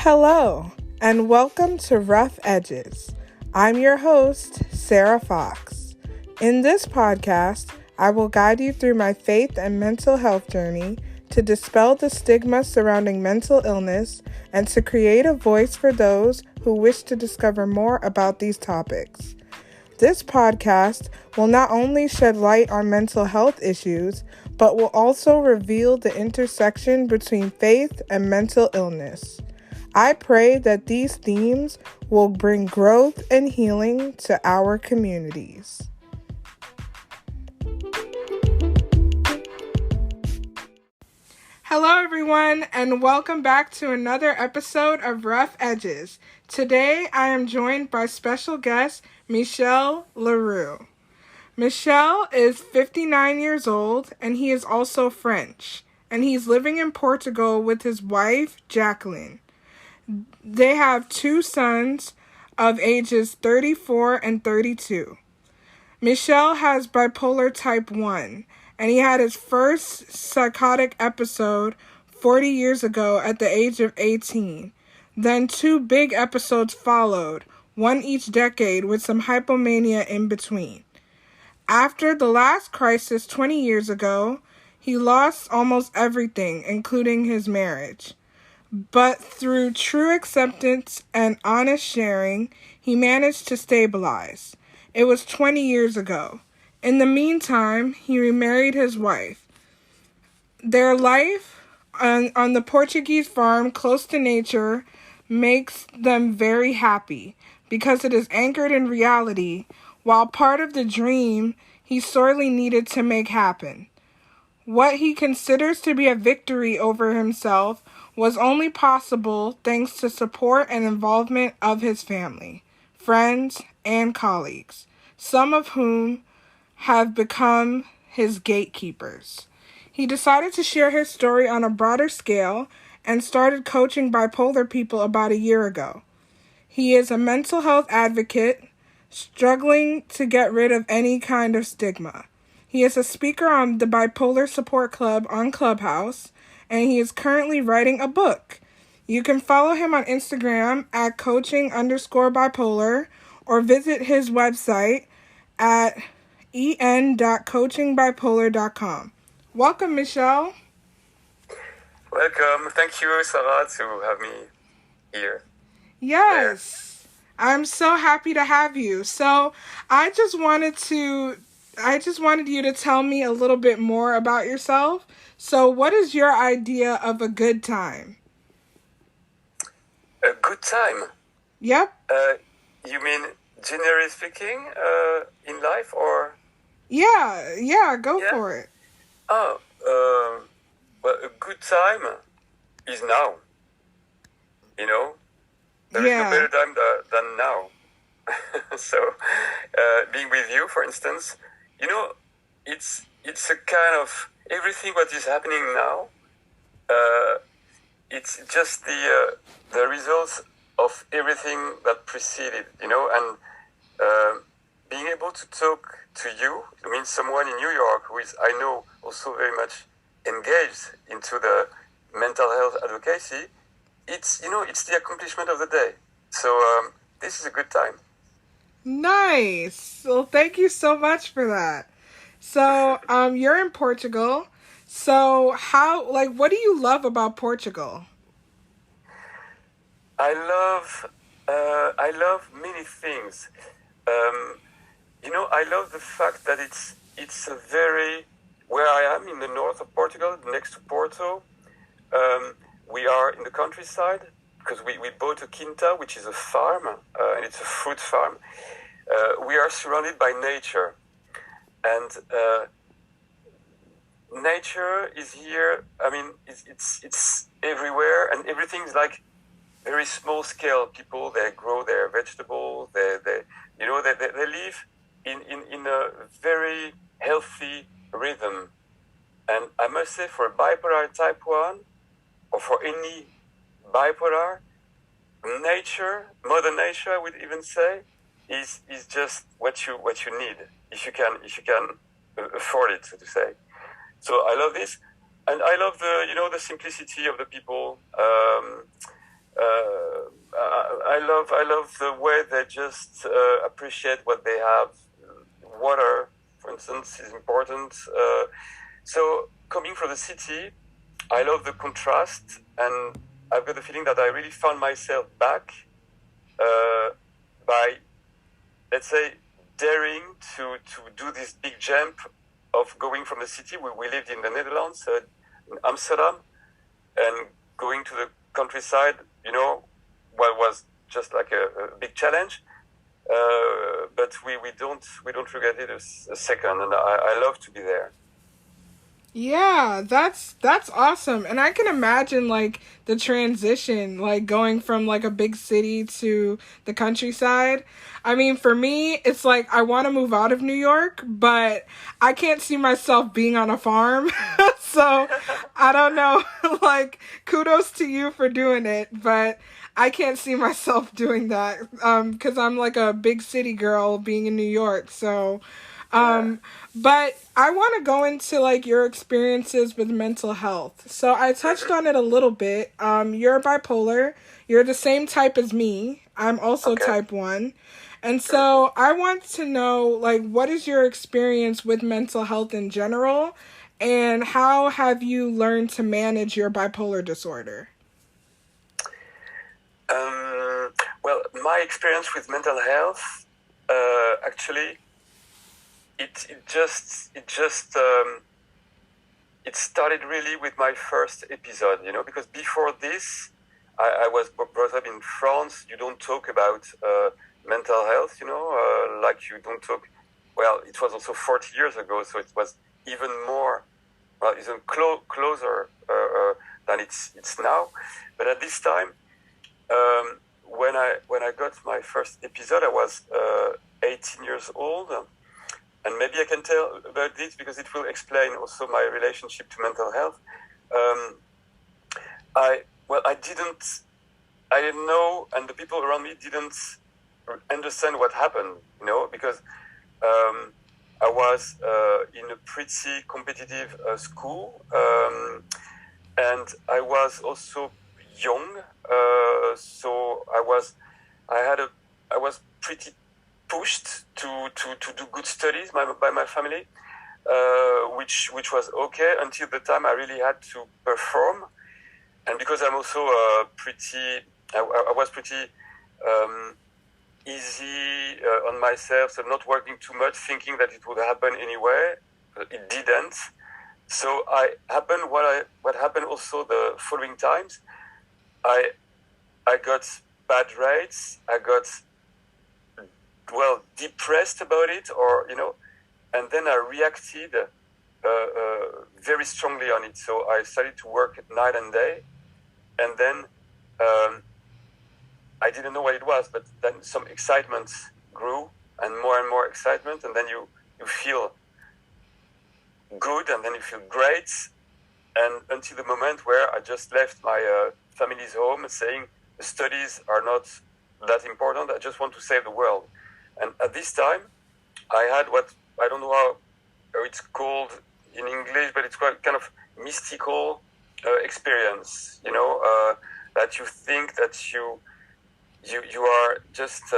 Hello, and welcome to Rough Edges. I'm your host, Sarah Fox. In this podcast, I will guide you through my faith and mental health journey to dispel the stigma surrounding mental illness and to create a voice for those who wish to discover more about these topics. This podcast will not only shed light on mental health issues, but will also reveal the intersection between faith and mental illness. I pray that these themes will bring growth and healing to our communities. Hello, everyone, and welcome back to another episode of Rough Edges. Today, I am joined by special guest Michel Roux. Michel is 59 years old, and he is also French, and he's living in Portugal with his wife, Jacqueline. They have two sons of ages 34 and 32. Michel has bipolar type 1, and he had his first psychotic episode 40 years ago at the age of 18. Then two big episodes followed, one each decade with some hypomania in between. After the last crisis 20 years ago, he lost almost everything, including his marriage. But through true acceptance and honest sharing, he managed to stabilize. It was 20 years ago. In the meantime, he remarried his wife. Their life on the Portuguese farm close to nature makes them very happy because it is anchored in reality, while part of the dream he sorely needed to make happen. What he considers to be a victory over himself was only possible thanks to support and involvement of his family, friends, and colleagues, some of whom have become his gatekeepers. He decided to share his story on a broader scale and started coaching bipolar people about a year ago. He is a mental health advocate, struggling to get rid of any kind of stigma. He is a speaker on the Bipolar Support Club on Clubhouse, and he is currently writing a book. You can follow him on Instagram at coaching_bipolar or visit his website at en.coachingbipolar.com. Welcome, Michel. Welcome. Thank you, Sarah, to have me here. Yes, I'm so happy to have you. So I just wanted you to tell me a little bit more about yourself. So what is your idea of a good time? A good time? Yep. You mean generally speaking, in life, or? Yeah, go for it. Oh, well, a good time is now. You know? There is no better time than now. So, being with you, for instance, you know, it's a kind of everything what is happening now. It's just the results of everything that preceded, you know, and being able to talk to you, I mean, someone in New York who is, I know, also very much engaged into the mental health advocacy. It's, you know, it's the accomplishment of the day. So this is a good time. Nice. Well, thank you so much for that. So, you're in Portugal. So, what do you love about Portugal? I love many things. You know, I love the fact that it's a very, where I am in the north of Portugal, next to Porto. We are in the countryside because we bought a quinta, which is a farm, and it's a fruit farm. We are surrounded by nature, and nature is here. I mean, it's everywhere, and everything's like very small scale. People, they grow their vegetables. They live in a very healthy rhythm. And I must say, for bipolar type 1, or for any bipolar, nature, Mother Nature, I would even say, is just what you need, if you can afford it, so to say. So I love this, and I love the simplicity of the people. I love the way they just appreciate what they have. Water, for instance, is important. So coming from the city, I love the contrast, and I've got the feeling that I really found myself back by, let's say, daring to do this big jump of going from the city. We lived in the Netherlands, in Amsterdam, and going to the countryside, what was just like a big challenge. But we don't regret it a second, and I love to be there. Yeah, that's awesome. And I can imagine like the transition, like going from like a big city to the countryside. I mean, for me, it's like I want to move out of New York, but I can't see myself being on a farm. So, I don't know. Like kudos to you for doing it, but I can't see myself doing that cuz I'm like a big city girl being in New York. So, Yeah. but I want to go into like your experiences with mental health. So I touched on it a little bit. You're bipolar. You're the same type as me. I'm also Okay. type 1. And Good. so I want to know like what is your experience with mental health in general and how have you learned to manage your bipolar disorder? Um, well, my experience with mental health, actually, it started really with my first episode, because before this, I was brought up in France. You don't talk about mental health, like you don't talk. Well, it was also 40 years ago, so it was even more, well, even closer than it's now. But at this time, when I got my first episode, I was 18 years old, and maybe I can tell about this because it will explain also my relationship to mental health. I didn't know, and the people around me didn't understand what happened, because I was in a pretty competitive school, and I was also young, so I was pretty pushed to do good studies by my family, which was okay until the time I really had to perform, and because I'm also I was pretty easy on myself, so not working too much, thinking that it would happen anyway. It didn't. So what happened also the following times. I got bad grades. I got depressed about it, and then I reacted very strongly on it. So I started to work at night and day, and then I didn't know what it was, but then some excitement grew, and more excitement, and then you feel good, and then you feel great, and until the moment where I just left my family's home saying the studies are not that important. I just want to save the world. And at this time, I had what I don't know how it's called in English, but it's quite kind of mystical experience. That you think that you are just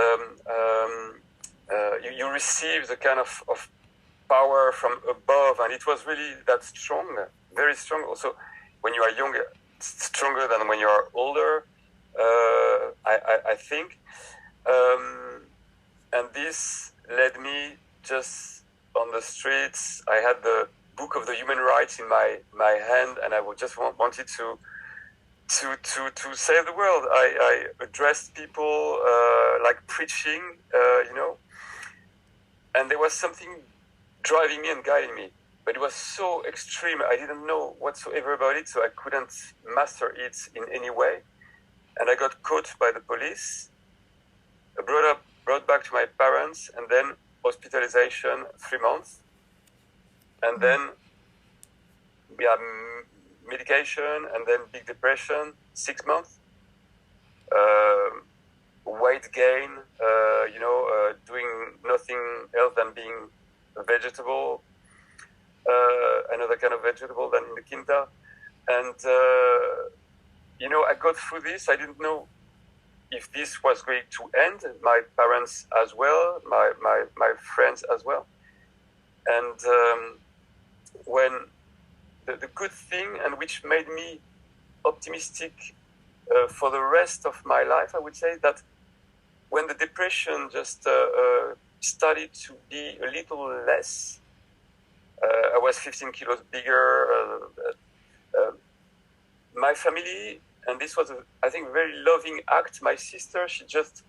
you receive the kind of power from above, and it was really that strong, very strong. Also, when you are younger, it's stronger than when you are older. I think. And this led me just on the streets. I had the book of the human rights in my hand, and I just wanted to save the world. I addressed people like preaching, and there was something driving me and guiding me. But it was so extreme. I didn't know whatsoever about it, so I couldn't master it in any way. And I got caught by the police, brought back to my parents, and then hospitalization 3 months, and then medication, and then big depression 6 months, weight gain, doing nothing else than being a vegetable, another kind of vegetable than in the quinta, and I got through this. I didn't know if this was going to end. My parents as well, my friends as well. And when the good thing, and which made me optimistic for the rest of my life, I would say that when the depression just started to be a little less, I was 15 kilos bigger. My family, and this was, I think, a very loving act. My sister, she just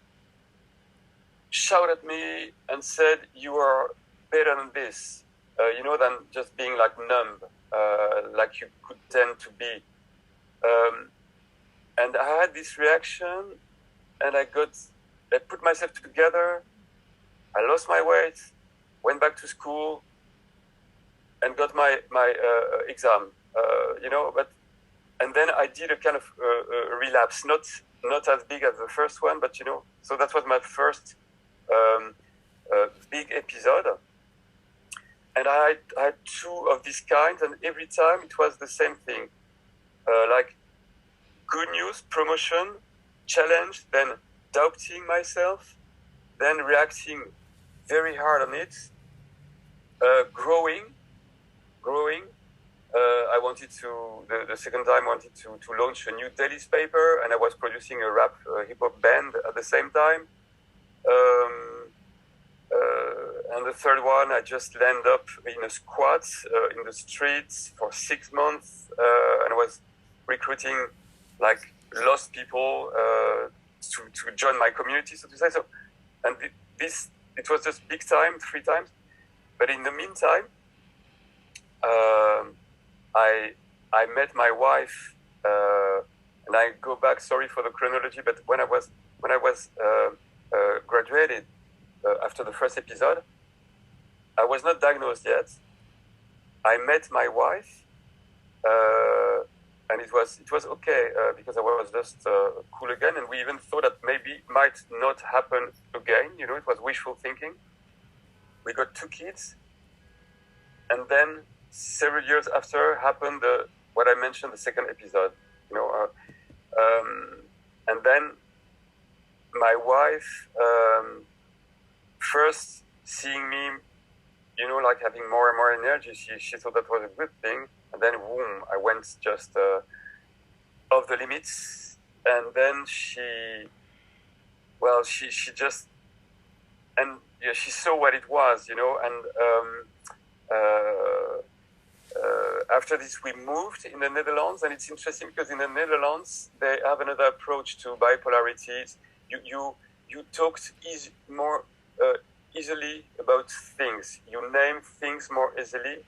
shouted at me and said, "You are better than this," than just being like numb, like you could tend to be. And I had this reaction, and I put myself together. I lost my weight, went back to school, and got my exam. And then I did a kind of relapse, not as big as the first one, but so that was my first big episode. And I had two of these kinds, and every time it was the same thing, like good news, promotion, challenge, then doubting myself, then reacting very hard on it, growing. I wanted the second time, wanted to launch a new daily paper, and I was producing a rap hip hop band at the same time. And the third one, I just landed up in a squat in the streets for 6 months, and I was recruiting like lost people to join my community, so to say. So, and it was just big time, 3 times. But in the meantime, I met my wife, and I go back. Sorry for the chronology, but when I was graduated after the first episode, I was not diagnosed yet. I met my wife, and it was okay because I was just cool again, and we even thought that maybe it might not happen again. It was wishful thinking. We got 2 kids, and then several years after happened what I mentioned, the second episode. And then my wife, first seeing me, like having more and more energy, she thought that was a good thing. And then, boom, I went just off the limits. And then she just, and yeah, she saw what it was, and after this, we moved in the Netherlands, and it's interesting because in the Netherlands they have another approach to bipolarity. You talked more easily about things. You name things more easily.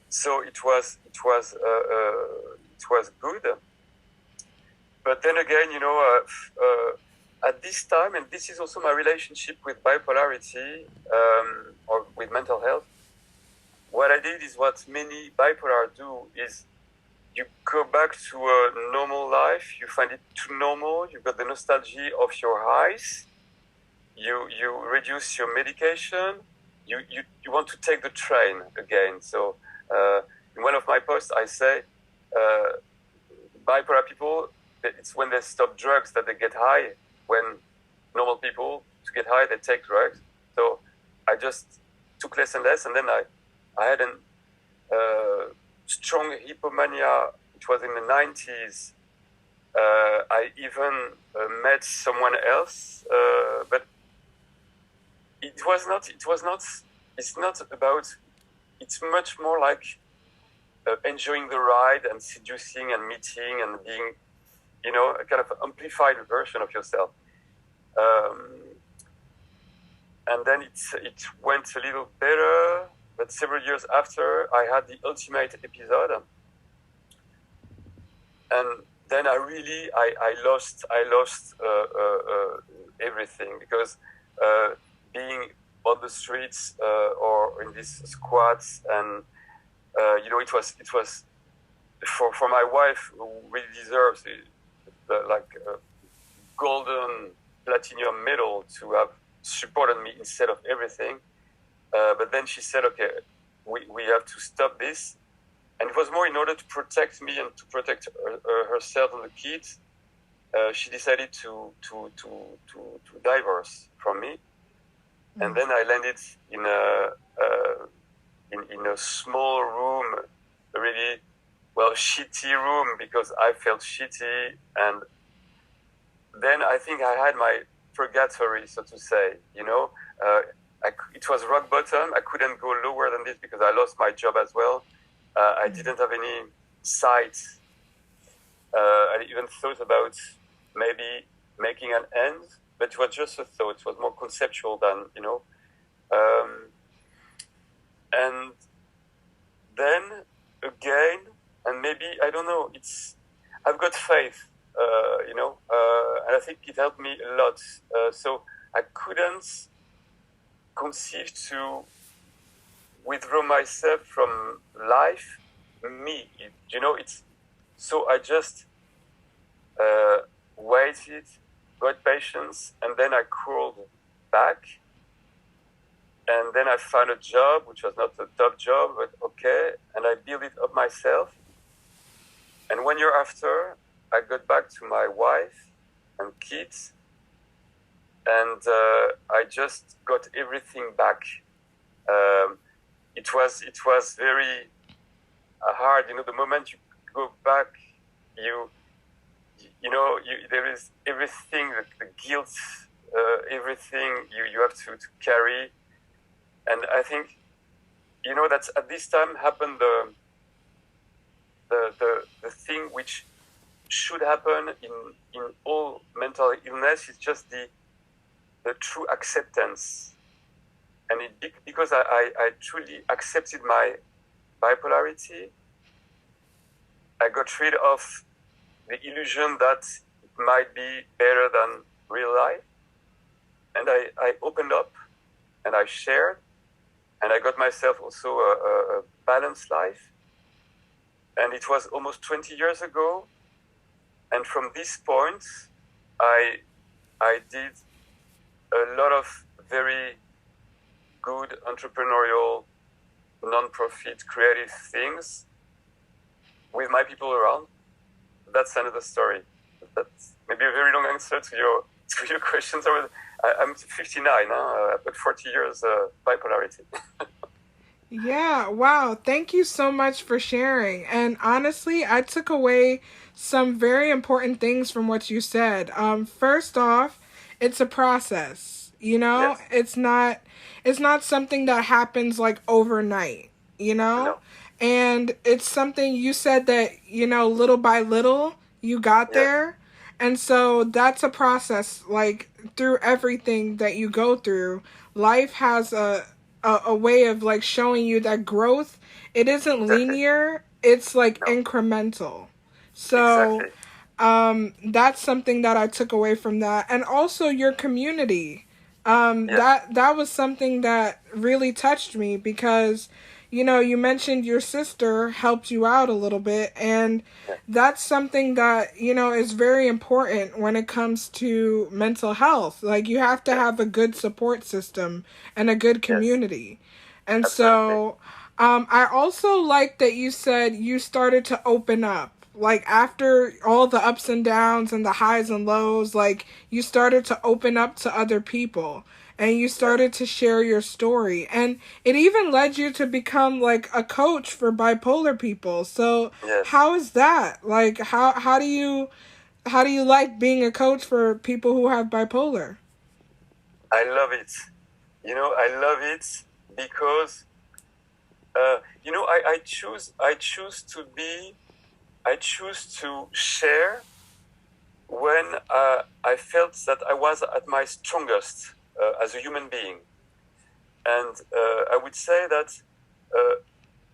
So it was good. But then again, at this time, and this is also my relationship with bipolarity or with mental health. What I did is what many bipolar do is you go back to a normal life. You find it too normal. You've got the nostalgia of your highs. You reduce your medication. You want to take the train again. So in one of my posts, I say bipolar people, it's when they stop drugs that they get high. When normal people, to get high, they take drugs. So I just took less and less, and then I had a strong hypomania. It was in the 90s. I even met someone else, but it's not about, it's much more like enjoying the ride and seducing and meeting and being, a kind of amplified version of yourself. And then it went a little better. But several years after, I had the ultimate episode, and then I lost everything, because being on the streets or in these squats, and it was for my wife, who really deserves a golden platinum medal to have supported me instead of everything. But then she said, okay, we have to stop this. And it was more in order to protect me and to protect herself and the kids. She decided to divorce from me, and then I landed in a small room, really shitty room, because I felt shitty, and then I think I had my purgatory, so to say. It was rock bottom. I couldn't go lower than this because I lost my job as well. I didn't have any sight. I even thought about maybe making an end, but it was just a thought. It was more conceptual than, and then again, and maybe, I don't know, I've got faith, and I think it helped me a lot. So I couldn't conceive to withdraw myself from life, so I just waited, got patience, and then I crawled back. And then I found a job, which was not a top job, but okay. And I built it up myself. And 1 year after, I got back to my wife and kids. And I just got everything back. It was very hard. The moment you go back, there is everything, the guilt, everything you have to carry. And I think, that at this time happened the thing which should happen in all mental illness is just the true acceptance. And because I truly accepted my bipolarity, I got rid of the illusion that it might be better than real life. And I opened up and I shared. And I got myself also a balanced life. And it was almost 20 years ago. And from this point, I did a lot of very good entrepreneurial, non-profit, creative things with my people around. That's another story. That's maybe a very long answer to your questions. I'm 59 now, but 40 years bipolarity. Yeah, wow. Thank you so much for sharing. And honestly, I took away some very important things from what you said. First off, it's a process. Yes. It's not something that happens like overnight, No. And it's something you said that, little by little you got Yes. there. And so that's a process, like through everything that you go through. Life has a way of like showing you that growth, it isn't Exactly. linear, it's like No. incremental. So Exactly. that's something that I took away from that. And also your community. Yes. That was something that really touched me because, you mentioned your sister helped you out a little bit, and Yes. that's something that, is very important when it comes to mental health. Like, you have to Yes. have a good support system and a good Yes. community. And Absolutely. so, I also like that you said you started to open up. Like, after all the ups and downs and the highs and lows, like, you started to open up to other people and you started to share your story. And it even led you to become like a coach for bipolar people. So Yes. how is that? Like, how do you like being a coach for people who have bipolar? I love it. I love it because I choose to share when I felt that I was at my strongest as a human being. And I would say that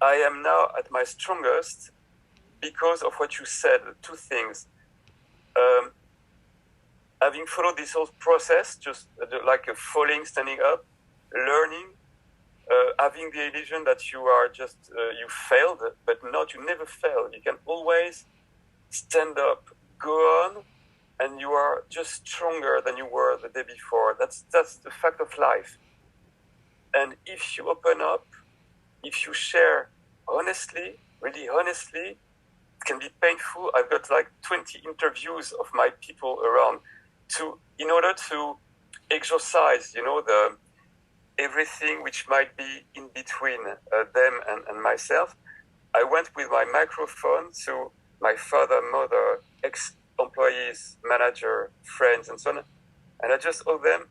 I am now at my strongest because of what you said, two things. Having followed this whole process, just like a falling, standing up, learning, having the illusion that you are just, you failed, but not, you never fail. You can always stand up, go on, and you are just stronger than you were the day before. That's the fact of life. And if you open up, if you share honestly, really honestly, it can be painful. I've got like 20 interviews of my people around in order to exercise, the everything which might be in between them and myself. I went with my microphone to my father, mother, ex-employees, manager, friends, and so on. And I just asked them,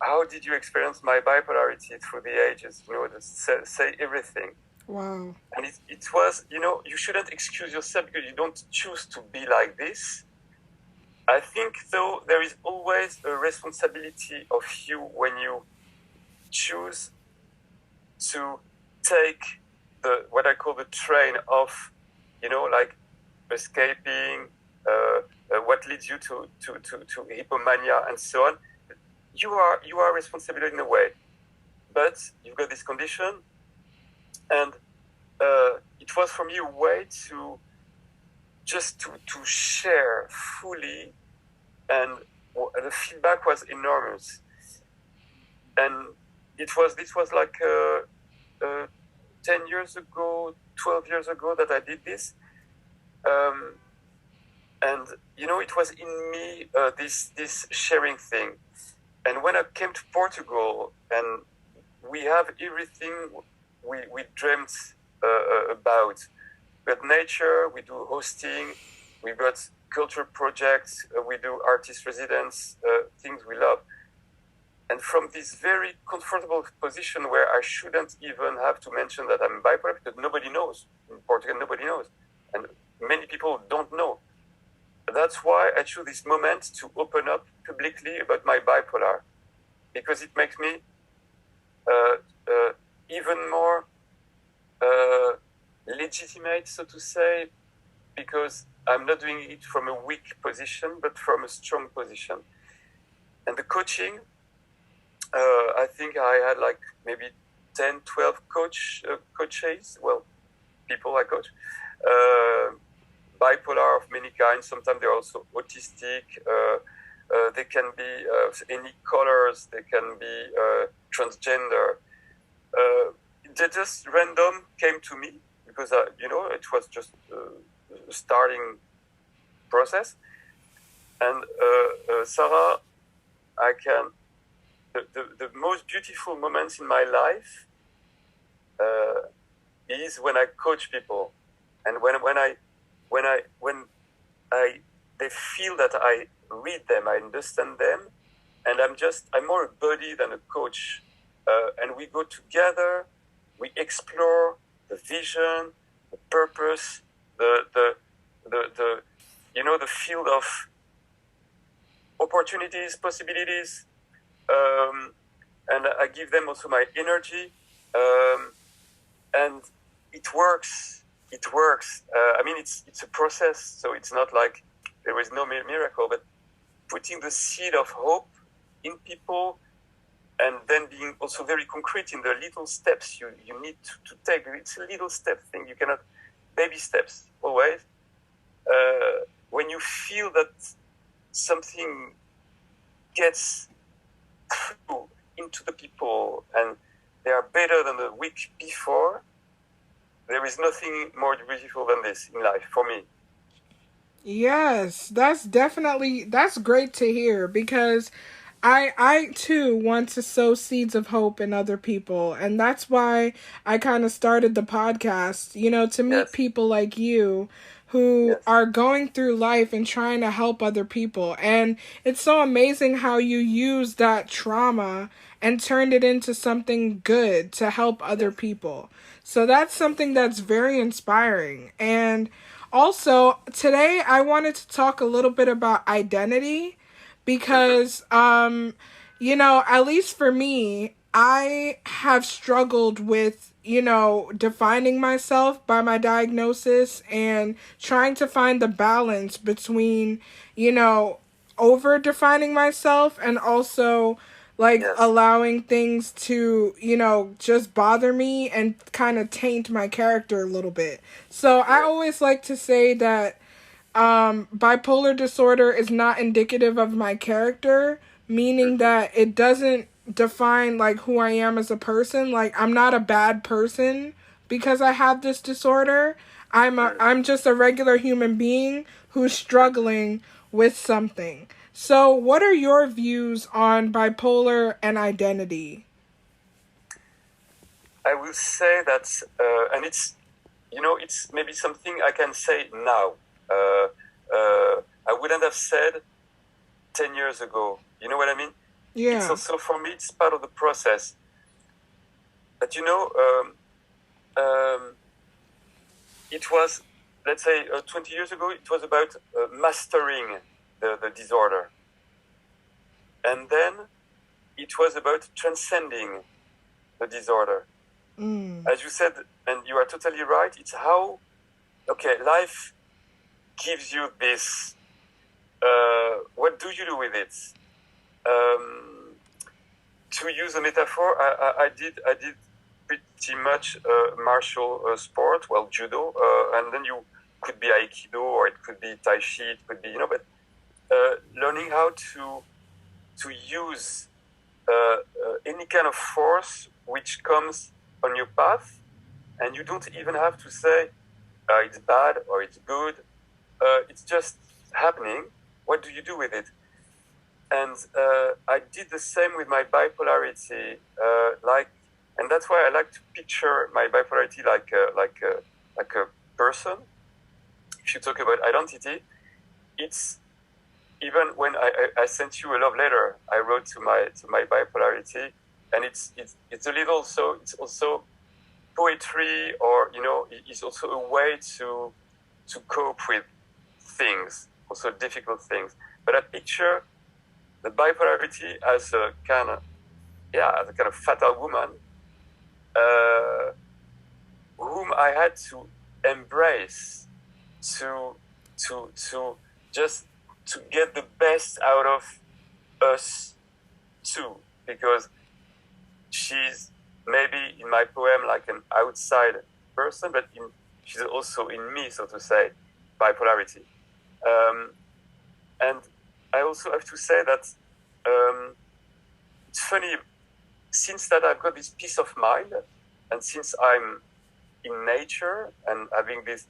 how did you experience my bipolarity through the ages? Just say everything. Wow. And it was, you shouldn't excuse yourself because you don't choose to be like this. I think, though, there is always a responsibility of you when you choose to take what I call the train of, like escaping, what leads you to hypomania and so on. You are responsible in a way, but you've got this condition, and it was for me a way to just to share fully, and the feedback was enormous. And this was like 10 years ago, 12 years ago that I did this. And, it was in me, this sharing thing. And when I came to Portugal, and we have everything we dreamt about. We got nature, we do hosting, we got culture projects, we do artist residence, things we love. And from this very comfortable position where I shouldn't even have to mention that I'm bipolar, because nobody knows. In Portugal, nobody knows. And many people don't know. That's why I chose this moment to open up publicly about my bipolar, because it makes me even more legitimate, so to say, because I'm not doing it from a weak position, but from a strong position. And the coaching, I think I had like maybe 10, 12 coaches, people I coach, bipolar of many kinds. Sometimes they're also autistic. They can be any colors. They can be transgender. They just random came to me because, it was just a starting process. And Sarah, the most beautiful moments in my life is when I coach people, and when they feel that I read them, I understand them, and I'm more a buddy than a coach, and we go together, we explore the vision, the purpose, the field of opportunities, possibilities. And I give them also my energy, and it works. It works. It's a process, so it's not like there is no miracle, but putting the seed of hope in people, and then being also very concrete in the little steps you need to take. It's a little step thing. You cannot, baby steps always. When you feel that something gets through into the people and they are better than the week before, there is nothing more beautiful than this in life for me. Yes, that's great to hear, because I too want to sow seeds of hope in other people, and that's why I kind of started the podcast, to meet people like you who are going through life and trying to help other people. And it's so amazing how you use that trauma and turned it into something good to help other people. So that's something that's very inspiring. And also, today I wanted to talk a little bit about identity, because, at least for me, I have struggled with, defining myself by my diagnosis and trying to find the balance between, over defining myself and also allowing things to, just bother me and kind of taint my character a little bit. So I always like to say that bipolar disorder is not indicative of my character, meaning that it doesn't define who I am as a person. I'm not a bad person because I have this disorder. I'm just a regular human being who's struggling with something. So, what are your views on bipolar and identity? I will say that, and it's, it's maybe something I can say now. I wouldn't have said 10 years ago. You know what I mean? It's Yeah. also, for me, it's part of the process. But, it was, let's say, 20 years ago, it was about mastering the disorder. And then it was about transcending the disorder. As you said, and you are totally right, it's how, life gives you this, what do you do with it? To use a metaphor, I did pretty much martial sport, well, judo, and then you could be aikido, or it could be tai chi, it could be, but learning how to use any kind of force which comes on your path, and you don't even have to say it's bad or it's good. It's just happening. What do you do with it? And I did the same with my bipolarity, and that's why I like to picture my bipolarity like a person. If you talk about identity, it's even when I sent you a love letter I wrote to my bipolarity, and it's a little, so it's also poetry, or it's also a way to cope with things, also difficult things. But I picture the bipolarity as a kind of fatal woman, whom I had to embrace to just to get the best out of us too, because she's maybe in my poem like an outside person, but she's also in me, so to say, bipolarity. And I also have to say that it's funny, since that I've got this peace of mind, and since I'm in nature and having this,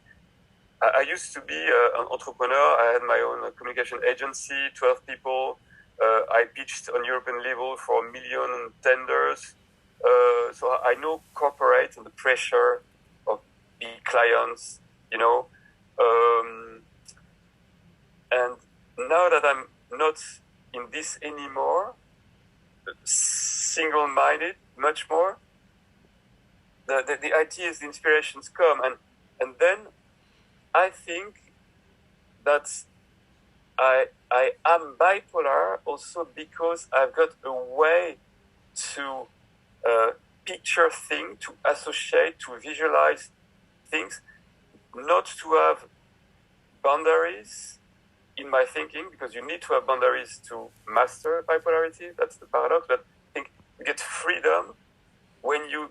I used to be an entrepreneur. I had my own communication agency, 12 people. I pitched on European level for 1 million tenders. So I know corporate and the pressure of big clients, and now that I'm not in this anymore, single-minded, much more, the ideas, the inspirations come, and then I think that I am bipolar also because I've got a way to picture things, to associate, to visualize things, not to have boundaries in my thinking, because you need to have boundaries to master bipolarity. That's the paradox. But I think you get freedom when you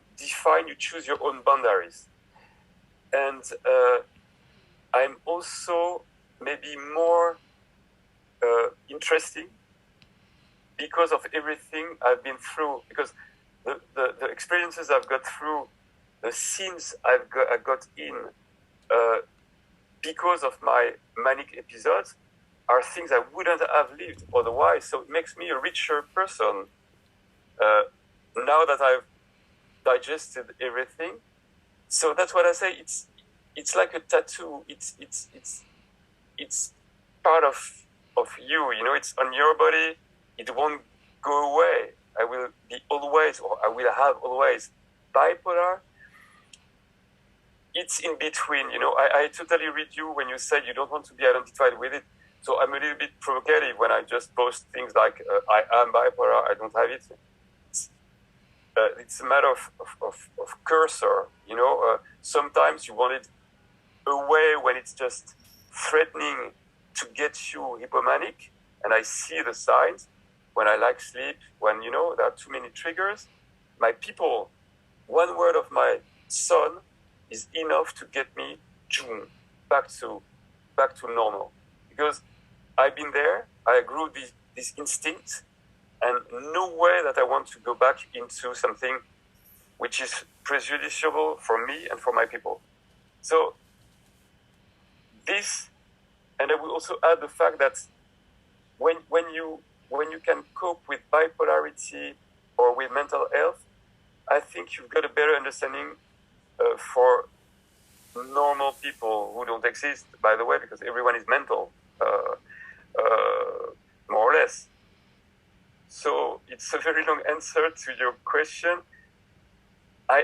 choose your own boundaries. And I'm also maybe more interesting because of everything I've been through, because the experiences I've got through, the scenes I got in, because of my manic episodes, are things I wouldn't have lived otherwise. So it makes me a richer person now that I've digested everything. So that's what I say. It's like a tattoo. It's part of you. It's on your body. It won't go away. I will be always, or I will have always, bipolar. It's in between. I totally read you when you said you don't want to be identified with it. So I'm a little bit provocative when I just post things like I am bipolar. I don't have it. It's a matter of cursor. Sometimes you want it away when it's just threatening to get you hypomanic, and I see the signs when I lack sleep, when there are too many triggers. My people, one word of my son is enough to get me back to normal, because I've been there. I grew this instinct, and no way that I want to go back into something which is prejudiciable for me and for my people. So this, and I will also add the fact that when you can cope with bipolarity or with mental health, I think you've got a better understanding for normal people who don't exist, by the way, because everyone is mental, more or less. So it's a very long answer to your question. I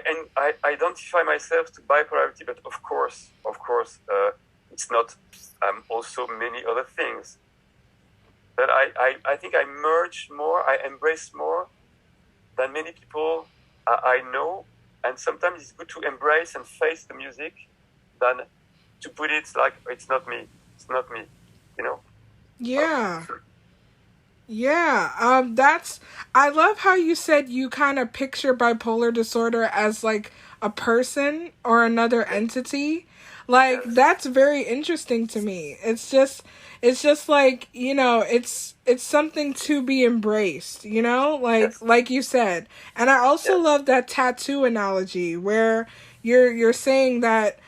identify myself to bipolarity, but of course, it's not. I'm also many other things. But I think I merge more, I embrace more than many people I know. And sometimes it's good to embrace and face the music than to put it like, it's not me, you know? Yeah. Yeah, I love how you said you kind of picture bipolar disorder as like a person or another entity. Like, Yes. that's very interesting to me. It's just like, it's something to be embraced, Yes. like you said. And I also Yes. love that tattoo analogy where you're saying that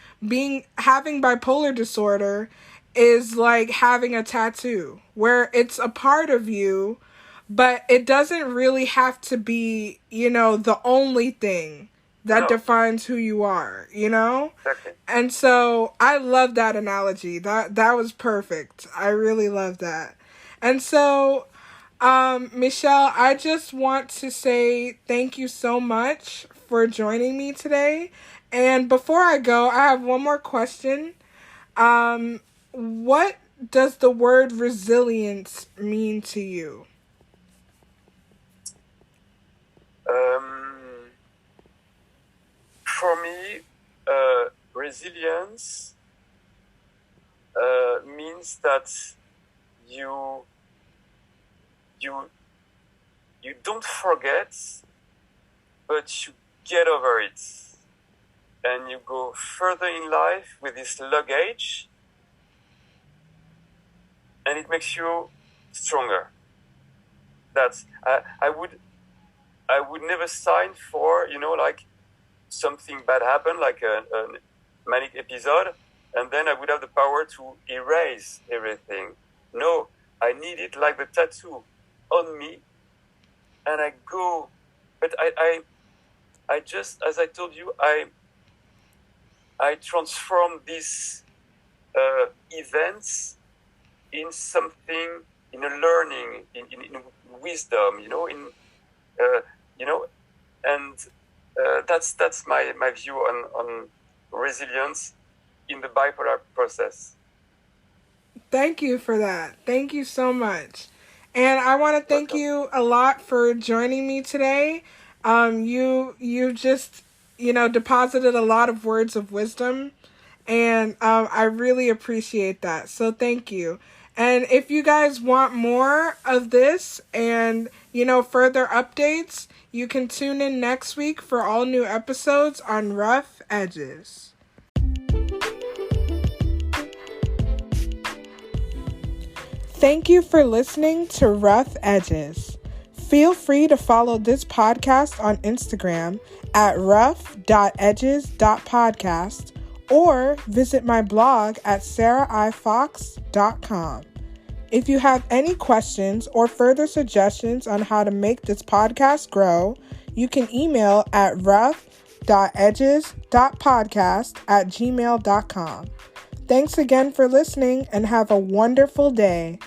having bipolar disorder is like having a tattoo where it's a part of you, but it doesn't really have to be, the only thing that No. defines who you are, Exactly. And so I love that analogy. That was perfect. I really love that. And so, Michel, I just want to say thank you so much for joining me today. And before I go, I have one more question. What does the word resilience mean to you? For me, resilience means that you don't forget, but you get over it, and you go further in life with this luggage, and it makes you stronger. That's I would never sign for, like something bad happened, like a manic episode, and then I would have the power to erase everything. No, I need it like the tattoo on me, and I go. But I just, as I told you, I transform these events in something, in a learning, in wisdom, and that's my view on resilience in the bipolar process. Thank you for that. Thank you so much. And I want to thank you a lot for joining me today. You just, deposited a lot of words of wisdom, and I really appreciate that. So thank you. And if you guys want more of this and, further updates, you can tune in next week for all new episodes on Rough Edges. Thank you for listening to Rough Edges. Feel free to follow this podcast on Instagram at rough.edges.podcast or visit my blog at sarahifox.com. If you have any questions or further suggestions on how to make this podcast grow, you can email at rough.edges.podcast@gmail.com. Thanks again for listening and have a wonderful day.